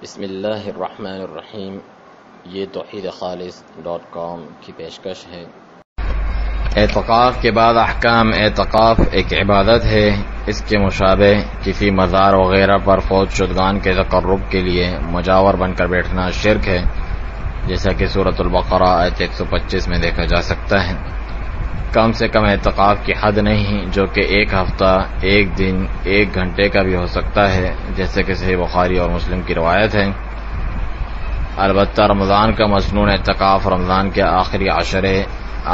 بسم اللہ الرحمن الرحیم۔ یہ توحیدخالص.com کی پیشکش ہے۔ اعتکاف کے بعد احکام۔ اعتکاف ایک عبادت ہے۔ اس کے مشابہ کسی مزار وغیرہ پر فوت شدگان کے تقرب کے لیے مجاور بن کر بیٹھنا شرک ہے، جیسا کہ سورۃ البقرہ آیت 125 میں دیکھا جا سکتا ہے۔ کم سے کم اعتکاف کی حد نہیں، جو کہ ایک ہفتہ، ایک دن، ایک گھنٹے کا بھی ہو سکتا ہے، جیسے کہ صحیح بخاری اور مسلم کی روایت ہے۔ البتہ رمضان کا مسنون اعتکاف رمضان کے آخری عشرے،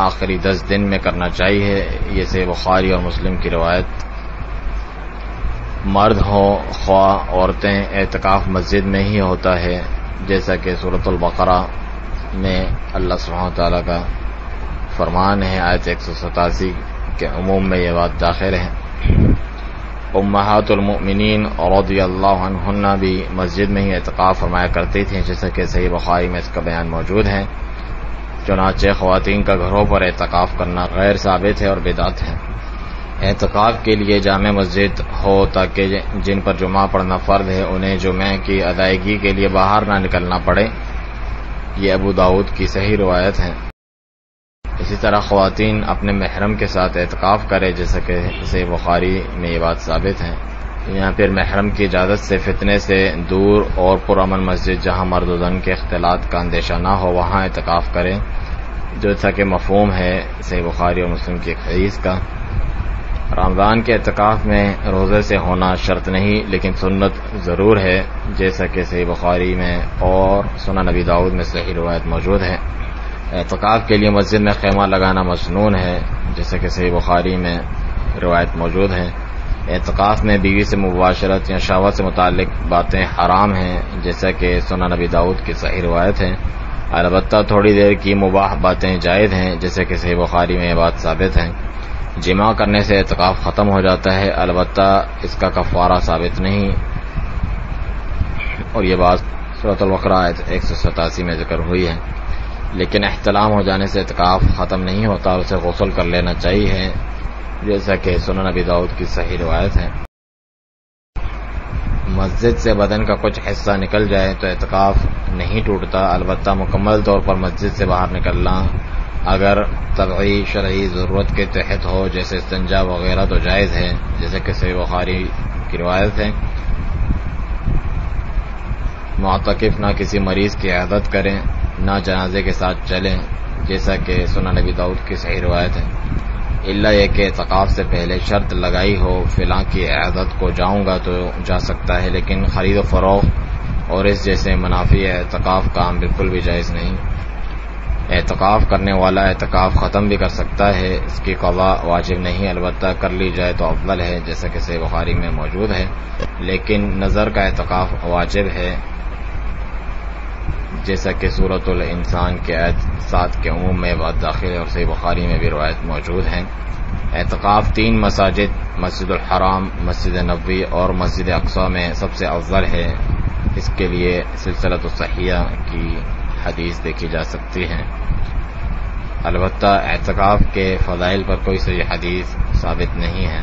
آخری 10 دن میں کرنا چاہیے، یہ صحیح بخاری اور مسلم کی روایت۔ مرد ہوں خواہ عورتیں، اعتکاف مسجد میں ہی ہوتا ہے، جیسا کہ سورۃ البقرہ میں اللہ سبحانہ وتعالیٰ کا فرمان ہے، آیت 187 کے عموم میں یہ بات داخل ہے۔ امہات المؤمنین رضی اللہ عنہن بھی مسجد میں ہی اعتکاف فرمایا کرتی تھیں، جیسا کہ صحیح بخاری میں اس کا بیان موجود ہے۔ چنانچہ خواتین کا گھروں پر اعتکاف کرنا غیر ثابت ہے اور بدعت ہے۔ اعتکاف کے لیے جامع مسجد ہو تاکہ جن پر جمعہ پڑھنا فرض ہے انہیں جمعہ کی ادائیگی کے لیے باہر نہ نکلنا پڑے، یہ ابو داؤد کی صحیح روایت ہے۔ اسی طرح خواتین اپنے محرم کے ساتھ اعتکاف کرے، جیسا کہ صحیح بخاری میں یہ بات ثابت ہے۔ یہاں پھر محرم کی اجازت سے فتنے سے دور اور پرامن مسجد جہاں مرد و زن کے اختلاط کا اندیشہ نہ ہو وہاں اعتکاف کریں، جیسا کہ مفہوم ہے صحیح بخاری اور مسلم کی ایک حدیث کا۔ رمضان کے اعتکاف میں روزے سے ہونا شرط نہیں، لیکن سنت ضرور ہے، جیسا کہ صحیح بخاری میں اور سنن ابی داؤد میں صحیح روایت موجود ہے۔ اعتکاف کے لیے مسجد میں خیمہ لگانا مسنون ہے، جیسا کہ صحیح بخاری میں روایت موجود ہے۔ اعتکاف میں بیوی سے مباشرت یا شہوت سے متعلق باتیں حرام ہیں، جیسا کہ سنن ابی داؤد کی صحیح روایت ہے۔ البتہ تھوڑی دیر کی مباح باتیں جائز ہیں، جیسے کہ صحیح بخاری میں یہ بات ثابت ہے۔ جماع کرنے سے اعتکاف ختم ہو جاتا ہے، البتہ اس کا کفارہ ثابت نہیں، اور یہ بات سورۃ البقرہ آیت 187 میں ذکر ہوئی ہے۔ لیکن احتلام ہو جانے سے اعتکاف ختم نہیں ہوتا اور اسے غسل کر لینا چاہیے، جیسا کہ سنن ابی داؤد کی صحیح روایت ہے۔ مسجد سے بدن کا کچھ حصہ نکل جائے تو اعتکاف نہیں ٹوٹتا، البتہ مکمل طور پر مسجد سے باہر نکلنا اگر طبعی شرعی ضرورت کے تحت ہو، جیسے استنجا وغیرہ، تو جائز ہے، جیسے کہ صحیح بخاری کی روایت ہے۔ معتکف نہ کسی مریض کی عیادت کریں، نہ جنازے کے ساتھ چلیں، جیسا کہ سنن نبی داؤد کی صحیح روایت ہے، الا یہ کہ اعتکاف سے پہلے شرط لگائی ہو فلاں کی عیادت کو جاؤں گا تو جا سکتا ہے، لیکن خرید و فروخت اور اس جیسے منافی اعتکاف کام بالکل بھی جائز نہیں۔ اعتکاف کرنے والا اعتکاف ختم بھی کر سکتا ہے، اس کی قضاء واجب نہیں، البتہ کر لی جائے تو افضل ہے، جیسا کہ صحیح بخاری میں موجود ہے۔ لیکن نظر کا اعتکاف واجب ہے، جیسا کہ سورۃ الانسان کے آیت 7 کے عموم میں بات داخل ہے اور صحیح بخاری میں بھی روایت موجود ہے۔ اعتکاف 3 مساجد، مسجد الحرام، مسجد نبوی اور مسجد اقصی میں سب سے افضل ہے۔ اس کے لیے سلسلۃ الصحیحہ کی حدیث دیکھی جا سکتی ہے۔ البتہ اعتکاف کے فضائل پر کوئی صحیح حدیث ثابت نہیں ہے۔